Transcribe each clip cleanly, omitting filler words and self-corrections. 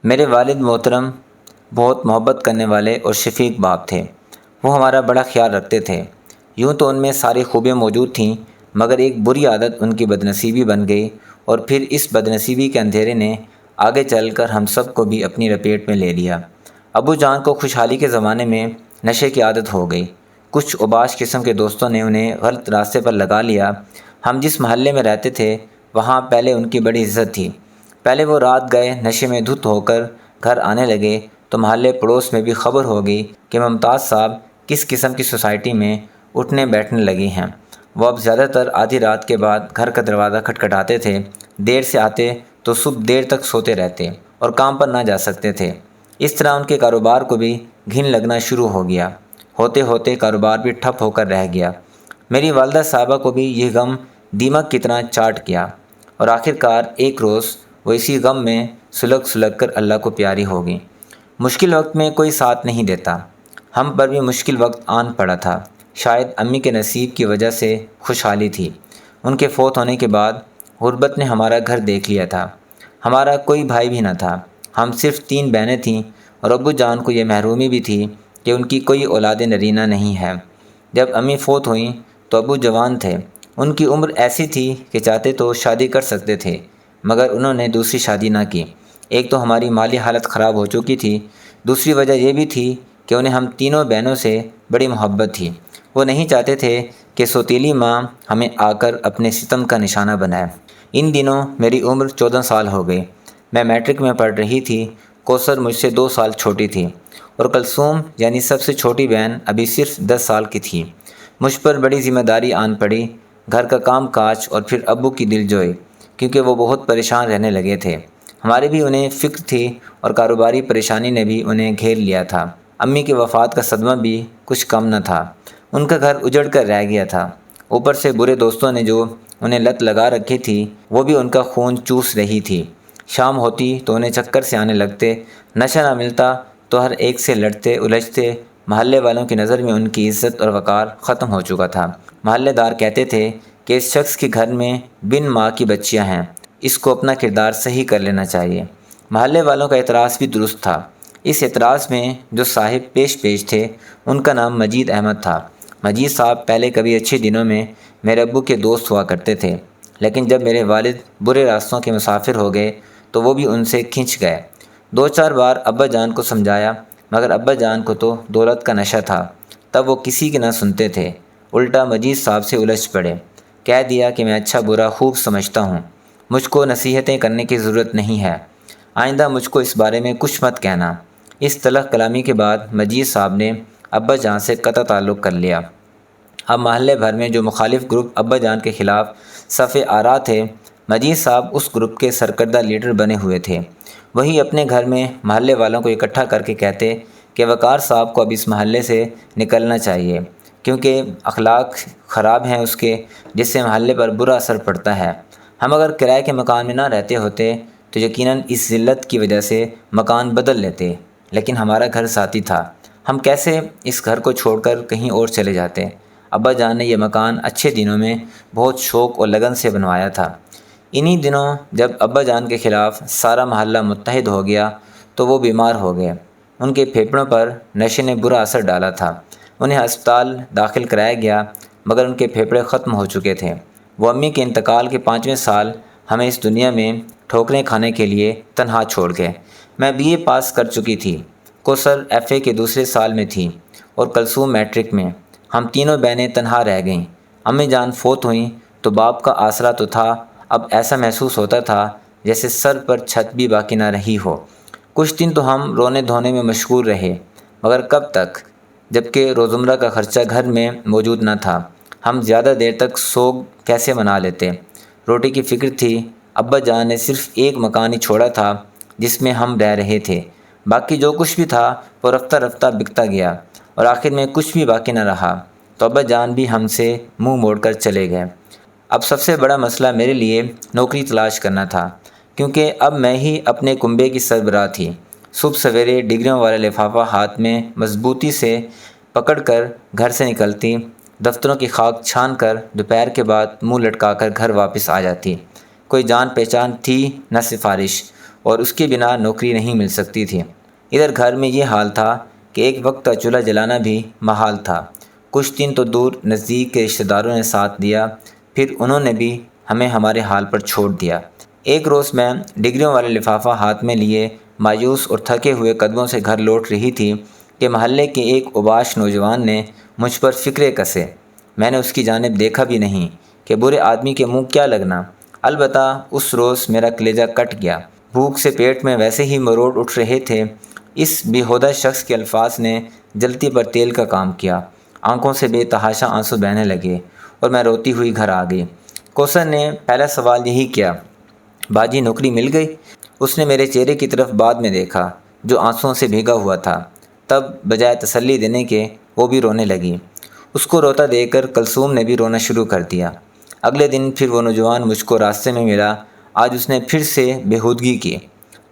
میرے والد محترم بہت محبت کرنے والے اور شفیق باپ تھے۔ وہ ہمارا بڑا خیال رکھتے تھے۔ یوں تو ان میں ساری خوبیاں موجود تھیں، مگر ایک بری عادت ان کی بدنصیبی بن گئی، اور پھر اس بدنصیبی کے اندھیرے نے آگے چل کر ہم سب کو بھی اپنی لپیٹ میں لے لیا۔ ابو جان کو خوشحالی کے زمانے میں نشے کی عادت ہو گئی۔ کچھ اوباش قسم کے دوستوں نے انہیں غلط راستے پر لگا لیا۔ ہم جس محلے میں رہتے تھے وہاں پہلے ان کی بڑی عزت تھی۔ پہلے وہ رات گئے نشے میں دھت ہو کر گھر آنے لگے تو محلے پڑوس میں بھی خبر ہو گئی کہ ممتاز صاحب کس قسم کی سوسائٹی میں اٹھنے بیٹھنے لگے ہیں۔ وہ اب زیادہ تر آدھی رات کے بعد گھر کا دروازہ کھٹکھٹاتے تھے، دیر سے آتے تو صبح دیر تک سوتے رہتے اور کام پر نہ جا سکتے تھے۔ اس طرح ان کے کاروبار کو بھی گھن لگنا شروع ہو گیا۔ ہوتے ہوتے کاروبار بھی ٹھپ ہو کر رہ گیا۔ میری والدہ صاحبہ کو بھی یہ غم دیمک کی طرح چاٹ گیا، اور آخر کار ایک روز وہ اسی غم میں سلگ سلگ کر اللہ کو پیاری ہو گئی۔ مشکل وقت میں کوئی ساتھ نہیں دیتا۔ ہم پر بھی مشکل وقت آن پڑا تھا۔ شاید امی کے نصیب کی وجہ سے خوشحالی تھی۔ ان کے فوت ہونے کے بعد غربت نے ہمارا گھر دیکھ لیا تھا۔ ہمارا کوئی بھائی بھی نہ تھا۔ ہم صرف 3 بہنیں تھیں، اور ابو جان کو یہ محرومی بھی تھی کہ ان کی کوئی اولاد نرینہ نہیں ہے۔ جب امی فوت ہوئیں تو ابو جوان تھے۔ ان کی عمر ایسی تھی کہ چاہتے تو شادی کر سکتے تھے، مگر انہوں نے دوسری شادی نہ کی۔ ایک تو ہماری مالی حالت خراب ہو چکی تھی، دوسری وجہ یہ بھی تھی کہ انہیں ہم تینوں بہنوں سے بڑی محبت تھی۔ وہ نہیں چاہتے تھے کہ سوتیلی ماں ہمیں آ کر اپنے ستم کا نشانہ بنائے۔ ان دنوں میری عمر 14 سال ہو گئی۔ میں میٹرک میں پڑھ رہی تھی۔ کوثر مجھ سے 2 سال چھوٹی تھی، اور کلثوم یعنی سب سے چھوٹی بہن ابھی صرف 10 سال کی تھی۔ مجھ پر بڑی ذمہ داری آن پڑی، گھر کا کام کاج اور پھر ابو کی دلجوئی، کیونکہ وہ بہت پریشان رہنے لگے تھے۔ ہمارے بھی انہیں فکر تھی، اور کاروباری پریشانی نے بھی انہیں گھیر لیا تھا۔ امی کی وفات کا صدمہ بھی کچھ کم نہ تھا۔ ان کا گھر اجڑ کر رہ گیا تھا۔ اوپر سے برے دوستوں نے جو انہیں لت لگا رکھی تھی وہ بھی ان کا خون چوس رہی تھی۔ شام ہوتی تو انہیں چکر سے آنے لگتے، نشہ نہ ملتا تو ہر ایک سے لڑتے الجھتے۔ محلے والوں کی نظر میں ان کی عزت اور وقار ختم ہو چکا تھا۔ محلے دار کہتے تھے کہ اس شخص کے گھر میں بن ماں کی بچیاں ہیں، اس کو اپنا کردار صحیح کر لینا چاہیے۔ محلے والوں کا اعتراض بھی درست تھا۔ اس اعتراض میں جو صاحب پیش تھے ان کا نام مجید احمد تھا۔ مجید صاحب پہلے کبھی اچھے دنوں میں میرے ابو کے دوست ہوا کرتے تھے، لیکن جب میرے والد برے راستوں کے مسافر ہو گئے تو وہ بھی ان سے کھنچ گئے۔ 2-4 بار ابا جان کو سمجھایا، مگر ابا جان کو تو دولت کا نشہ تھا، تب وہ کسی کی نہ سنتے تھے۔ الٹا مجید صاحب سے الجھ پڑے۔ کہہ دیا کہ میں اچھا برا خوب سمجھتا ہوں، مجھ کو نصیحتیں کرنے کی ضرورت نہیں ہے، آئندہ مجھ کو اس بارے میں کچھ مت کہنا۔ اس تلخ کلامی کے بعد مجید صاحب نے ابا جان سے قطع تعلق کر لیا۔ اب محلے بھر میں جو مخالف گروپ ابا جان کے خلاف صف آرا تھے، مجید صاحب اس گروپ کے سرکردہ لیڈر بنے ہوئے تھے۔ وہی اپنے گھر میں محلے والوں کو اکٹھا کر کے کہتے کہ وقار صاحب کو اب اس محلے سے نکلنا چاہیے، کیونکہ اخلاق خراب ہیں اس کے، جس سے محلے پر برا اثر پڑتا ہے۔ ہم اگر کرائے کے مکان میں نہ رہتے ہوتے تو یقیناً اس ذلت کی وجہ سے مکان بدل لیتے، لیکن ہمارا گھر ساتھی تھا، ہم کیسے اس گھر کو چھوڑ کر کہیں اور چلے جاتے۔ ابا جان نے یہ مکان اچھے دنوں میں بہت شوق اور لگن سے بنوایا تھا۔ انہی دنوں جب ابا جان کے خلاف سارا محلہ متحد ہو گیا تو وہ بیمار ہو گئے۔ ان کے پھیپھڑوں پر نشے نے برا اثر ڈالا تھا۔ انہیں ہسپتال داخل کرایا گیا، مگر ان کے پھیپھڑے ختم ہو چکے تھے۔ وہ امی کے انتقال کے 5ویں سال ہمیں اس دنیا میں ٹھوکریں کھانے کے لیے تنہا چھوڑ گئے۔ میں BA پاس کر چکی تھی، کوثر FA کے دوسرے سال میں تھی، اور کلثوم میٹرک میں۔ ہم تینوں بہنیں تنہا رہ گئیں۔ امی جان فوت ہوئیں تو باپ کا آسرا تو تھا، اب ایسا محسوس ہوتا تھا جیسے سر پر چھت بھی باقی نہ رہی ہو۔ کچھ دن تو ہم رونے دھونے میں مشغول رہے، مگر کب تک، جبکہ روزمرہ کا خرچہ گھر میں موجود نہ تھا۔ ہم زیادہ دیر تک سوگ کیسے منا لیتے۔ روٹی کی فکر تھی۔ ابا جان نے صرف ایک مکان ہی چھوڑا تھا جس میں ہم رہ رہے تھے، باقی جو کچھ بھی تھا وہ رفتہ رفتہ بکتا گیا، اور آخر میں کچھ بھی باقی نہ رہا تو ابا جان بھی ہم سے منہ موڑ کر چلے گئے۔ اب سب سے بڑا مسئلہ میرے لیے نوکری تلاش کرنا تھا، کیونکہ اب میں ہی اپنے کنبے کی سربراہ تھی۔ صبح سویرے ڈگریوں والا لفافہ ہاتھ میں مضبوطی سے پکڑ کر گھر سے نکلتی، دفتروں کی خاک چھان کر دوپہر کے بعد منہ لٹکا کر گھر واپس آ جاتی۔ کوئی جان پہچان تھی نہ سفارش، اور اس کے بنا نوکری نہیں مل سکتی تھی۔ ادھر گھر میں یہ حال تھا کہ ایک وقت کا چولہا جلانا بھی محال تھا۔ کچھ دن تو دور نزدیک کے رشتہ داروں نے ساتھ دیا، پھر انہوں نے بھی ہمیں ہمارے حال پر چھوڑ دیا۔ ایک روز میں ڈگریوں والا لفافہ ہاتھ میں لیے مایوس اور تھکے ہوئے قدموں سے گھر لوٹ رہی تھی کہ محلے کے ایک اوباش نوجوان نے مجھ پر فکرے کسے۔ میں نے اس کی جانب دیکھا بھی نہیں کہ برے آدمی کے منہ کیا لگنا۔ البتہ اس روز میرا کلیجہ کٹ گیا۔ بھوک سے پیٹ میں ویسے ہی مروڑ اٹھ رہے تھے، اس بیہودہ شخص کے الفاظ نے جلتی پر تیل کا کام کیا۔ آنکھوں سے بے تحاشا آنسو بہنے لگے اور میں روتی ہوئی گھر آ گئی۔ کوثر نے پہلا سوال یہی کیا، باجی نوکری مل گئی؟ اس نے میرے چہرے کی طرف بعد میں دیکھا جو آنسوؤں سے بھیگا ہوا تھا، تب بجائے تسلی دینے کے وہ بھی رونے لگی۔ اس کو روتا دیکھ کر کلثوم نے بھی رونا شروع کر دیا۔ اگلے دن پھر وہ نوجوان مجھ کو راستے میں ملا۔ آج اس نے پھر سے بےہودگی کی۔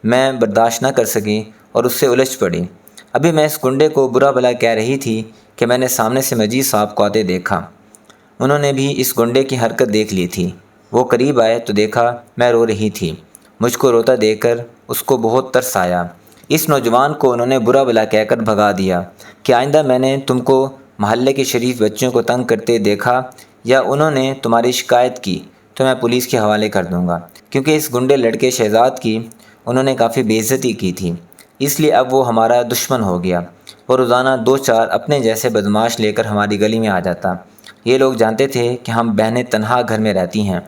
میں برداشت نہ کر سکی اور اس سے الجھ پڑی۔ ابھی میں اس گنڈے کو برا بھلا کہہ رہی تھی کہ میں نے سامنے سے مجید صاحب کو آتے دیکھا۔ انہوں نے بھی اس گنڈے کی حرکت دیکھ لی تھی۔ وہ قریب آئے تو دیکھا میں رو رہی تھی۔ مجھ کو روتا دیکھ کر اس کو بہت ترس آیا۔ اس نوجوان کو انہوں نے برا بھلا کہہ کر بھگا دیا کہ آئندہ میں نے تم کو محلے کے شریف بچوں کو تنگ کرتے دیکھا یا انہوں نے تمہاری شکایت کی تو میں پولیس کے حوالے کر دوں گا، کیونکہ اس گنڈے لڑکے شہزاد کی انہوں نے کافی بے عزتی کی تھی، اس لیے اب وہ ہمارا دشمن ہو گیا۔ وہ روزانہ 2-4 اپنے جیسے بدماش لے کر ہماری گلی میں آ جاتا۔ یہ لوگ جانتے تھے کہ ہم بہنیں تنہا گھر میں رہتی ہیں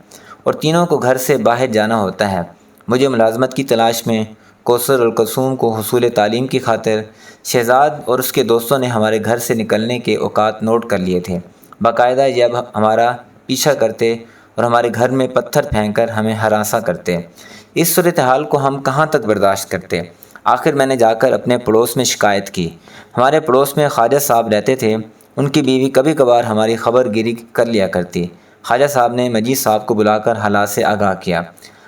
اور تینوں کو گھر سے باہر جانا ہوتا ہے۔ مجھے ملازمت کی تلاش میں کوثر اور کلثوم کو حصول تعلیم کی خاطر شہزاد اور اس کے دوستوں نے ہمارے گھر سے نکلنے کے اوقات نوٹ کر لیے تھے۔ باقاعدہ یہ اب ہمارا پیچھا کرتے اور ہمارے گھر میں پتھر پھینک کر ہمیں ہراساں کرتے۔ اس صورتحال کو ہم کہاں تک برداشت کرتے؟ آخر میں نے جا کر اپنے پڑوس میں شکایت کی۔ ہمارے پڑوس میں خواجہ صاحب رہتے تھے، ان کی بیوی کبھی کبھار ہماری خبر گیری کر لیا کرتی۔ خواجہ صاحب نے مجید صاحب کو بلا کر حالات سے آگاہ کیا۔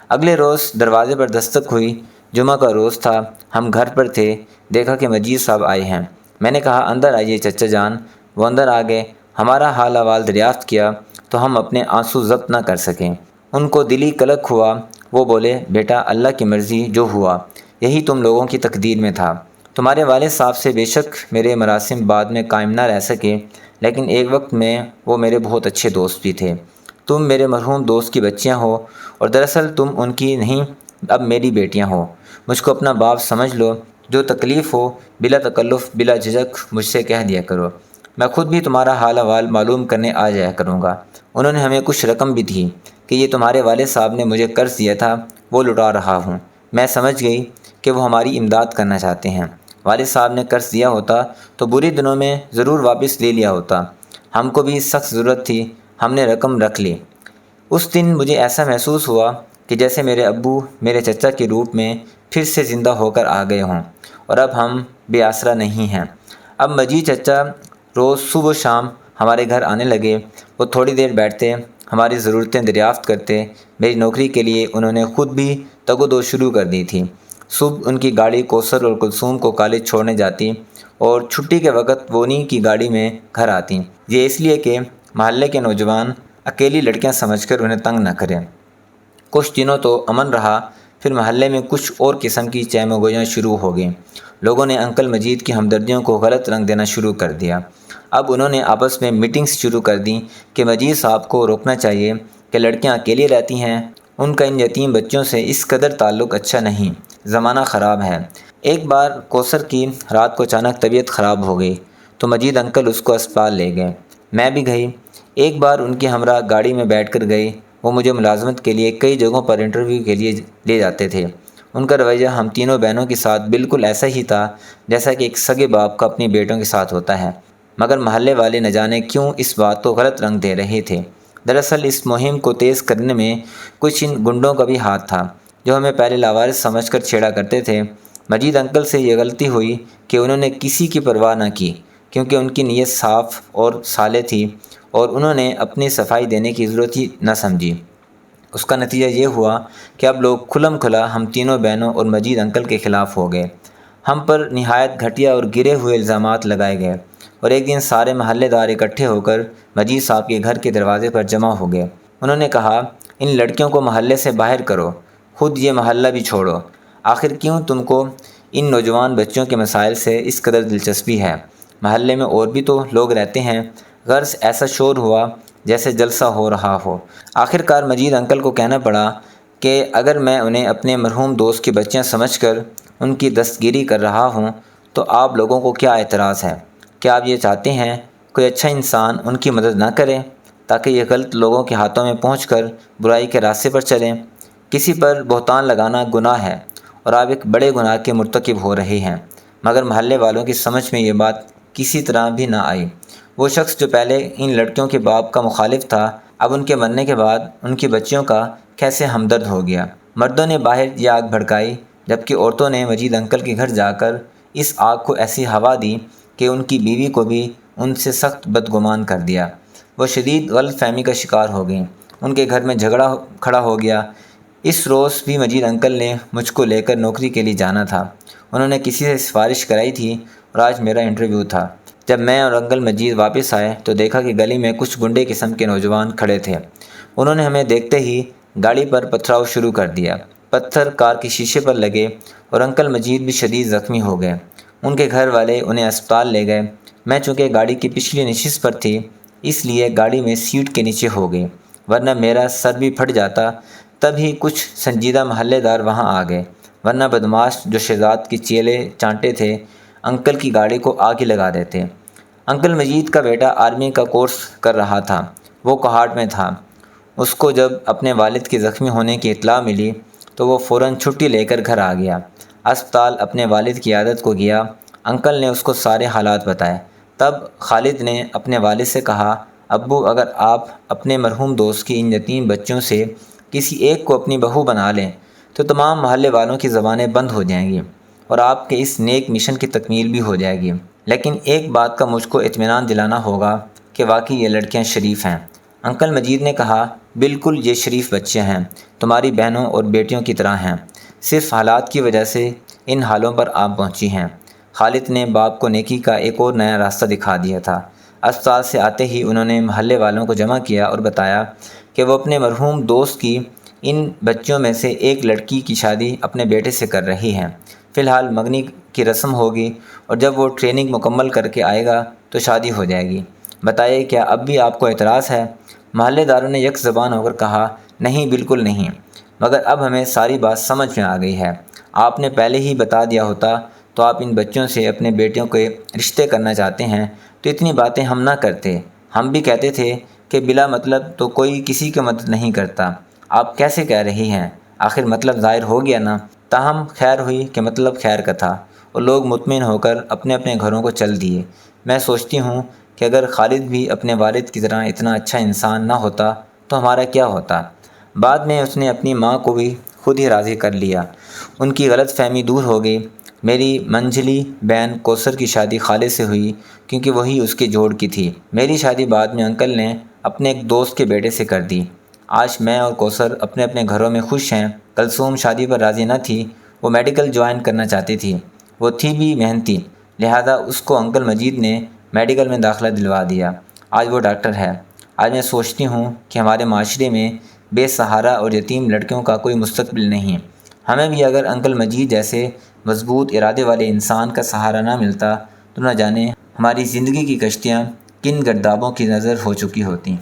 اگلے روز دروازے پر دستک ہوئی۔ جمعہ کا روز تھا، ہم گھر پر تھے۔ دیکھا کہ مجید صاحب آئے ہیں۔ میں نے کہا اندر آئیے چچا جان۔ وہ اندر آ گئے۔ ہمارا حال احوال دریافت کیا تو ہم اپنے آنسو ضبط نہ کر سکیں۔ ان کو دلی کلک ہوا۔ وہ بولے بیٹا اللہ کی مرضی جو ہوا یہی تم لوگوں کی تقدیر میں تھا۔ تمہارے والد صاحب سے بے شک میرے مراسم بعد میں قائم نہ رہ سکے، لیکن ایک وقت میں وہ میرے بہت اچھے دوست بھی تھے۔ تم میرے مرحوم دوست کی بچیاں ہو اور دراصل تم ان کی نہیں اب میری بیٹیاں ہو۔ مجھ کو اپنا باپ سمجھ لو، جو تکلیف ہو بلا تکلف بلا جھجک مجھ سے کہہ دیا کرو، میں خود بھی تمہارا حال احوال معلوم کرنے آ جایا کروں گا۔ انہوں نے ہمیں کچھ رقم بھی تھی کہ یہ تمہارے والد صاحب نے مجھے قرض دیا تھا وہ لوٹا رہا ہوں۔ میں سمجھ گئی کہ وہ ہماری امداد کرنا چاہتے ہیں۔ والد صاحب نے قرض دیا ہوتا تو بری دنوں میں ضرور واپس لے لیا ہوتا۔ ہم کو بھی سخت ضرورت تھی، ہم نے رقم رکھ لی۔ اس دن مجھے ایسا محسوس ہوا کہ جیسے میرے ابو میرے چچا کے روپ میں پھر سے زندہ ہو کر آ گئے ہوں اور اب ہم بے آسرا نہیں ہیں۔ اب مجید چچا روز صبح و شام ہمارے گھر آنے لگے۔ وہ تھوڑی دیر بیٹھتے، ہماری ضرورتیں دریافت کرتے۔ میری نوکری کے لیے انہوں نے خود بھی تگ و دو شروع کر دی تھی۔ صبح ان کی گاڑی کوثر اور کلثوم کو کالج چھوڑنے جاتی اور چھٹی کے وقت وہ انہی کی گاڑی میں گھر آتی، یہ اس لیے کہ محلے کے نوجوان اکیلی لڑکیاں سمجھ کر انہیں تنگ نہ کریں۔ کچھ دنوں تو امن رہا، پھر محلے میں کچھ اور قسم کی چہم و گویاں شروع ہو گئیں۔ لوگوں نے انکل مجید کی ہمدردیوں کو غلط رنگ دینا شروع کر دیا۔ اب انہوں نے آپس میں میٹنگز شروع کر دیں کہ مجید صاحب کو روکنا چاہیے کہ لڑکیاں اکیلی رہتی ہیں، ان کا ان یتیم بچوں سے اس قدر تعلق اچھا نہیں، زمانہ خراب ہے۔ ایک بار کوثر کی رات کو اچانک طبیعت خراب ہو گئی تو مجید انکل اس کو اسپتال لے گئے۔ میں بھی گئی۔ ایک بار ان کے ہمراہ گاڑی میں بیٹھ کر گئی۔ وہ مجھے ملازمت کے لیے کئی جگہوں پر انٹرویو کے لیے لے جاتے تھے۔ ان کا رویہ ہم تینوں بہنوں کے ساتھ بالکل ایسا ہی تھا جیسا کہ ایک سگے باپ کا اپنی بیٹوں کے ساتھ ہوتا ہے، مگر محلے والے نہ جانے کیوں اس بات کو غلط رنگ دے رہے تھے۔ دراصل اس مہم کو تیز کرنے میں کچھ ان گنڈوں کا بھی ہاتھ تھا جو ہمیں پہلے لاوارث سمجھ کر چھیڑا کرتے تھے۔ مجید انکل سے یہ غلطی ہوئی کہ انہوں نے کسی کی پرواہ نہ کی، کیونکہ ان کی نیت صاف اور صالح تھی اور انہوں نے اپنی صفائی دینے کی ضرورت ہی نہ سمجھی۔ اس کا نتیجہ یہ ہوا کہ اب لوگ کھلم کھلا ہم تینوں بہنوں اور مجید انکل کے خلاف ہو گئے۔ ہم پر نہایت گھٹیا اور گرے ہوئے الزامات لگائے گئے اور ایک دن سارے محلے دار اکٹھے ہو کر مجید صاحب کے گھر کے دروازے پر جمع ہو گئے۔ انہوں نے کہا ان لڑکیوں کو محلے سے باہر کرو، خود یہ محلہ بھی چھوڑو۔ آخر کیوں تم کو ان نوجوان بچوں کے مسائل سے اس قدر دلچسپی ہے؟ محلے میں اور بھی تو لوگ رہتے ہیں۔ غرض ایسا شور ہوا جیسے جلسہ ہو رہا ہو۔ آخر کار مجید انکل کو کہنا پڑا کہ اگر میں انہیں اپنے مرحوم دوست کی بچیاں سمجھ کر ان کی دستگیری کر رہا ہوں تو آپ لوگوں کو کیا اعتراض ہے؟ کیا آپ یہ چاہتے ہیں کوئی اچھا انسان ان کی مدد نہ کرے تاکہ یہ غلط لوگوں کے ہاتھوں میں پہنچ کر برائی کے راستے پر چلیں؟ کسی پر بہتان لگانا گناہ ہے اور آپ ایک بڑے گناہ کے مرتکب ہو رہے ہیں۔ مگر محلے والوں کی سمجھ میں یہ بات کسی طرح بھی نہ آئی۔ وہ شخص جو پہلے ان لڑکیوں کے باپ کا مخالف تھا، اب ان کے مرنے کے بعد ان کی بچیوں کا کیسے ہمدرد ہو گیا۔ مردوں نے باہر یہ آگ بھڑکائی، جبکہ عورتوں نے مجید انکل کے گھر جا کر اس آگ کو ایسی ہوا دی کہ ان کی بیوی کو بھی ان سے سخت بدگمان کر دیا۔ وہ شدید غلط فہمی کا شکار ہو گئیں۔ ان کے گھر میں جھگڑا کھڑا ہو گیا۔ اس روز بھی مجید انکل نے مجھ کو لے کر نوکری کے لیے جانا تھا۔ انہوں نے کسی سے سفارش کرائی تھی اور آج میرا انٹرویو تھا۔ جب میں اور انکل مجید واپس آئے تو دیکھا کہ گلی میں کچھ گنڈے قسم کے نوجوان کھڑے تھے۔ انہوں نے ہمیں دیکھتے ہی گاڑی پر پتھراؤ شروع کر دیا۔ پتھر کار کے شیشے پر لگے اور انکل مجید بھی شدید زخمی ہو گئے۔ ان کے گھر والے انہیں اسپتال لے گئے۔ میں چونکہ گاڑی کی پچھلی نشست پر تھی اس لیے گاڑی میں سیٹ کے نیچے ہو گئی، ورنہ میرا سر بھی پھٹ جاتا۔ تب ہی کچھ سنجیدہ محلے دار وہاں آ گئے، ورنہ بدماش جو شہزاد کی چیلے چانٹے تھے انکل کی گاڑی کو آگ ہی لگا دیتے۔ انکل مجید کا بیٹا آرمی کا کورس کر رہا تھا۔ وہ کوہاٹ میں تھا۔ اس کو جب اپنے والد کے زخمی ہونے کی اطلاع ملی تو وہ فوراً چھٹی لے کر گھر آ گیا۔ اسپتال اپنے والد کی عیادت کو گیا۔ انکل نے اس کو سارے حالات بتائے۔ تب خالد نے اپنے والد سے کہا، ابو اگر آپ اپنے مرحوم دوست کی ان یتیم بچوں سے کسی ایک کو اپنی بہو بنا لیں تو تمام محلے والوں کی زبانیں بند ہو جائیں گی اور آپ کے اس نیک مشن کی تکمیل بھی ہو جائے گی۔ لیکن ایک بات کا مجھ کو اطمینان دلانا ہوگا کہ واقعی یہ لڑکیاں شریف ہیں۔ انکل مجید نے کہا، بالکل یہ شریف بچے ہیں، تمہاری بہنوں اور بیٹیوں کی طرح ہیں، صرف حالات کی وجہ سے ان حالوں پر آپ پہنچی ہیں۔ خالد نے باپ کو نیکی کا ایک اور نیا راستہ دکھا دیا تھا۔ اسپتال سے آتے ہی انہوں نے محلے والوں کو جمع کیا اور بتایا کہ وہ اپنے مرحوم دوست کی ان بچوں میں سے ایک لڑکی کی شادی اپنے بیٹے سے کر رہی ہیں۔ فی الحال منگنی کی رسم ہوگی اور جب وہ ٹریننگ مکمل کر کے آئے گا تو شادی ہو جائے گی۔ بتائیے کیا اب بھی آپ کو اعتراض ہے؟ محلے داروں نے یک زبان ہو کر کہا، نہیں بالکل نہیں، مگر اب ہمیں ساری بات سمجھ میں آ گئی ہے۔ آپ نے پہلے ہی بتا دیا ہوتا تو آپ ان بچوں سے اپنے بیٹیوں کے رشتے کرنا چاہتے ہیں تو اتنی باتیں ہم نہ کرتے۔ ہم بھی کہتے تھے کہ بلا مطلب تو کوئی کسی کی مدد نہیں کرتا۔ آپ کیسے کہہ رہی ہیں؟ آخر مطلب ظاہر ہو گیا نا۔ تاہم خیر ہوئی کہ مطلب خیر کا تھا اور لوگ مطمئن ہو کر اپنے اپنے گھروں کو چل دیے۔ میں سوچتی ہوں کہ اگر خالد بھی اپنے والد کی طرح اتنا اچھا انسان نہ ہوتا تو ہمارا کیا ہوتا۔ بعد میں اس نے اپنی ماں کو بھی خود ہی راضی کر لیا۔ ان کی غلط فہمی دور ہو گئی۔ میری منجلی بہن کوثر کی شادی خالد سے ہوئی کیونکہ وہی اس کے جوڑ کی تھی۔ میری شادی بعد میں انکل نے اپنے ایک دوست کے بیٹے سے کر دی۔ آج میں اور کوثر اپنے اپنے گھروں میں خوش ہیں۔ کلثوم شادی پر راضی نہ تھی، وہ میڈیکل جوائن کرنا چاہتی تھی۔ وہ تھی بھی محنتی، لہذا اس کو انکل مجید نے میڈیکل میں داخلہ دلوا دیا۔ آج وہ ڈاکٹر ہے۔ آج میں سوچتی ہوں کہ ہمارے معاشرے میں بے سہارا اور یتیم لڑکیوں کا کوئی مستقبل نہیں۔ ہمیں بھی اگر انکل مجید جیسے مضبوط ارادے والے انسان کا سہارا نہ ملتا تو نہ جانے ہماری زندگی کی کشتیاں کن گردابوں کی نظر ہو چکی ہوتیں۔